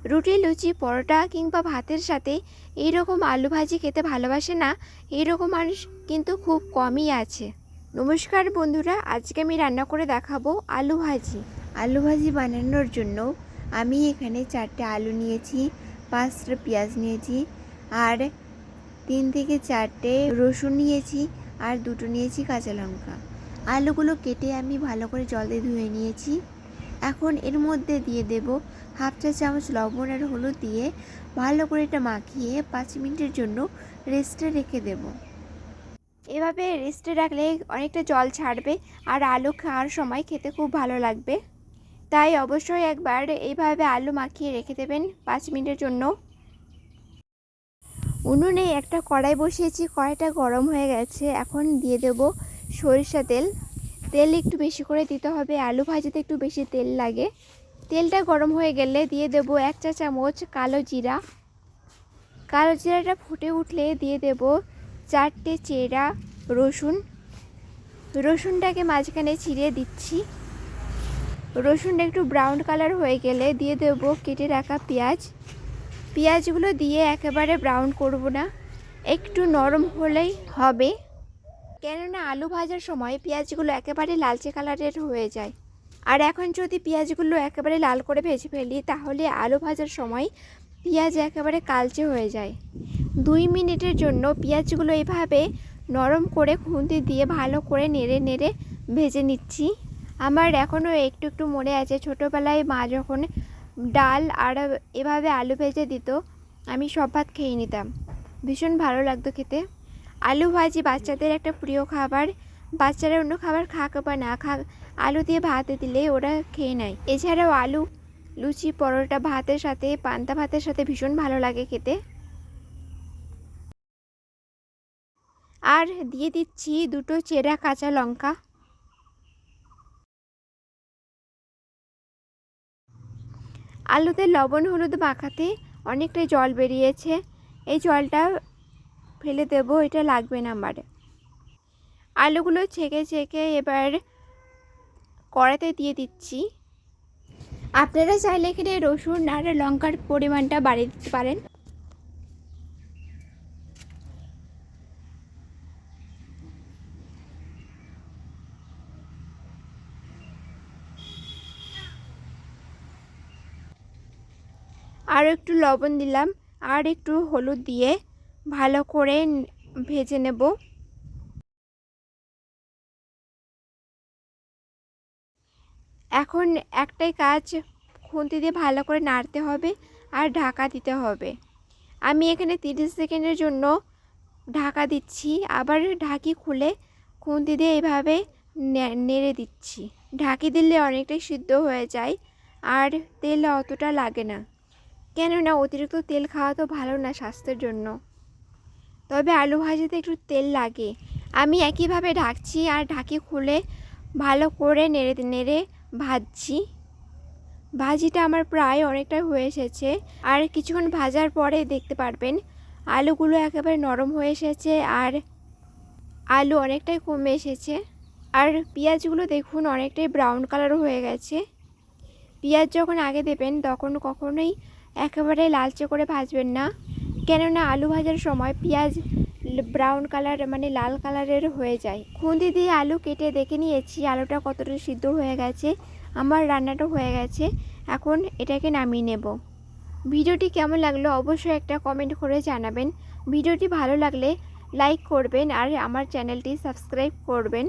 রুটি, লুচি, পরোটা কিংবা ভাতের সাথে এইরকম আলু ভাজি খেতে ভালোবাসে না এইরকম মানুষ কিন্তু খুব কমই আছে। নমস্কার বন্ধুরা, আজকে আমি রান্না করে দেখাবো আলু ভাজি। আলু ভাজি বানানোর জন্য আমি এখানে 4টে আলু নিয়েছি, 5টা পেঁয়াজ নিয়েছি, আর 3 থেকে 4টে রসুন নিয়েছি, আর 2টো নিয়েছি কাঁচা লঙ্কা। আলুগুলো কেটে আমি ভালো করে জল দিয়ে ধুয়ে নিয়েছি। এখন এর মধ্যে দিয়ে দেব হাফ চা চামচ লবণ আর হলুদ দিয়ে ভালো করে এটা মাখিয়ে 5 মিনিটের জন্য রেস্টে রেখে দেব। এভাবে রেস্টে রাখলে অনেকটা জল ছাড়বে আর আলু খাওয়ার সময় খেতে খুব ভালো লাগবে। তাই অবশ্যই একবার এইভাবে আলু মাখিয়ে রেখে দেবেন 5 মিনিটের জন্য। উনুনে একটা কড়াই বসিয়েছি, কড়াইটা গরম হয়ে গেছে। এখন দিয়ে দেব সরিষা তেল। তেল একটু বেশি করে দিতে হবে, আলু ভাজিতে একটু বেশি তেল লাগে। তেলটা গরম হয়ে গেলে দিয়ে দেব 1 চা চামচ কালো জিরা। কালো জিরাটা ফুটে উঠলে দিয়ে দেব 4টে চেরা রসুন। রসুনটাকে মাঝখানে ছিঁড়ে দিচ্ছি। রসুনটা একটু ব্রাউন কালার হয়ে গেলে দিয়ে দেব কেটে রাখা পেঁয়াজ। পেঁয়াজগুলো দিয়ে একেবারে ব্রাউন করব না, একটু নরম হলেই হবে, কেননা আলু ভাজার সময় পেঁয়াজগুলো একেবারে লালচে কালারের হয়ে যায়। আর এখন যদি পেঁয়াজগুলো একেবারে লাল করে ভেজে ফেলি তাহলে আলু ভাজার সময় পেঁয়াজ একেবারে কালচে হয়ে যায়। 2 মিনিটের জন্য পেঁয়াজগুলো এইভাবে নরম করে খুন্তি দিয়ে ভালো করে নেড়ে নেড়ে ভেজে নিচ্ছি। আমার এখনও একটু একটু মনে আছে, ছোটোবেলায় মা যখন ডাল আর এভাবে আলু ভেজে দিত আমি সব ভাত খেয়ে নিতাম, ভীষণ ভালো লাগতো খেতে। আলু ভাজি বাচ্চাদের একটা প্রিয় খাবার। বাচ্চারা অন্য খাবার খাক বা না খাক, আলু দিয়ে ভাত দিলে ওরা খেয়ে নেয়। এছাড়াও আলু লুচি, পরোটা, ভাতের সাথে, পান্তা ভাতের সাথে ভীষণ ভালো লাগে খেতে। আর দিয়ে দিচ্ছি 2টো চেরা কাঁচা লঙ্কা। আলুতে লবণ হলুদ মাখাতে অনেকটাই জল বেরিয়েছে, এই জলটা ফেলে দেব, এটা লাগবে না আমার। আলুগুলো ছেঁকে ছেঁকে এবার কড়াইতে দিয়ে দিচ্ছি। আপনারা চাইলে এখানে রসুন আর লঙ্কার পরিমাণটা বাড়িয়ে দিতে পারেন। আর একটু লবণ দিলাম আর একটু হলুদ দিয়ে ভালো করে ভেজে নেব। এখন একটাই কাজ, খুন্তি দিয়ে ভালো করে নাড়তে হবে আর ঢাকা দিতে হবে। আমি এখানে 30 সেকেন্ডের জন্য ঢাকা দিচ্ছি, আবার ঢাকি খুলে খুন্তি দিয়ে এইভাবে নেড়ে দিচ্ছি। ঢাকি দিলে অনেকটাই সিদ্ধ হয়ে যায় আর তেল অতটা লাগে না, কেননা অতিরিক্ত তেল খাওয়া তো ভালো না স্বাস্থ্যের জন্য। তবে আলু ভাজিতে একটু তেল লাগে। আমি একইভাবে ঢাকছি আর ঢাকি খুলে ভালো করে নেড়ে নেড়ে ভাজছি। ভাজিটা আমার প্রায় অনেকটা হয়ে এসেছে, আর কিছুক্ষণ ভাজার পরে দেখতে পারবেন আলুগুলো একেবারে নরম হয়ে এসেছে আর আলু অনেকটাই কমে এসেছে। আর পেঁয়াজগুলো দেখুন অনেকটাই ব্রাউন কালার হয়ে গেছে। পেঁয়াজ যখন আগে দেবেন তখন কখনোই একেবারে লালচে করে ভাজবেন না, কেননা আলু ভাজার সময় পেঁয়াজ ব্রাউন কালার মানে লাল কালারের হয়ে যায়। খুন্তি দিয়ে আলু কেটে দেখে নিয়েছি আলুটা কতটা সিদ্ধ হয়ে গেছে। আমার রান্নাটা হয়ে গেছে, এখন এটাকে নামিয়ে নেব। ভিডিওটি কেমন লাগলো অবশ্যই একটা কমেন্ট করে জানাবেন। ভিডিওটি ভালো লাগলে লাইক করবেন আর আমার চ্যানেলটি সাবস্ক্রাইব করবেন।